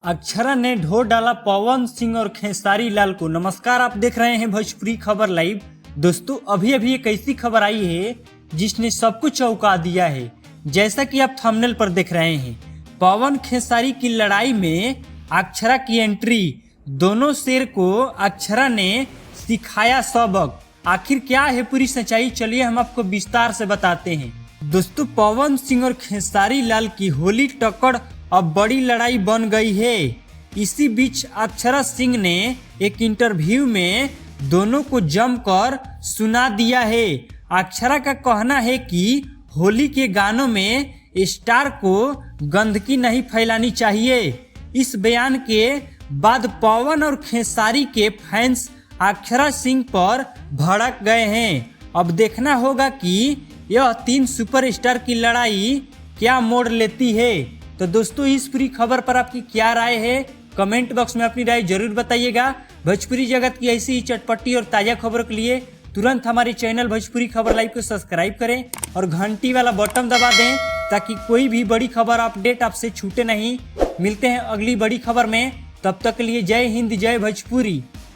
अक्षरा ने ढो डाला पवन सिंह और खेसारी लाल को। नमस्कार, आप देख रहे हैं भोजपुरी खबर लाइव। दोस्तों, अभी अभी एक ऐसी खबर आई है जिसने सब कुछ चौंका दिया है। जैसा कि आप थंबनेल पर देख रहे हैं, पवन खेसारी की लड़ाई में अक्षरा की एंट्री। दोनों शेर को अक्षरा ने सिखाया सबक। आखिर क्या है पूरी सच्चाई, चलिए हम आपको विस्तार से बताते हैं। दोस्तों, पवन सिंह और खेसारी लाल की होली टक्कर अब बड़ी लड़ाई बन गई है। इसी बीच अक्षरा सिंह ने एक इंटरव्यू में दोनों को जमकर सुना दिया है। अक्षरा का कहना है कि होली के गानों में स्टार को गंदगी नहीं फैलानी चाहिए। इस बयान के बाद पवन और खेसारी के फैंस अक्षरा सिंह पर भड़क गए हैं। अब देखना होगा कि यह तीन सुपरस्टार की लड़ाई क्या मोड़ लेती है। तो दोस्तों, इस पूरी खबर पर आपकी क्या राय है, कमेंट बॉक्स में अपनी राय जरूर बताइएगा। भोजपुरी जगत की ऐसी ही चटपटी और ताजा खबरों के लिए तुरंत हमारे चैनल भोजपुरी खबर लाइव को सब्सक्राइब करें और घंटी वाला बटन दबा दें ताकि कोई भी बड़ी खबर अपडेट आपसे छूटे नहीं। मिलते हैं अगली बड़ी खबर में, तब तक के लिए जय हिंद, जय भोजपुरी।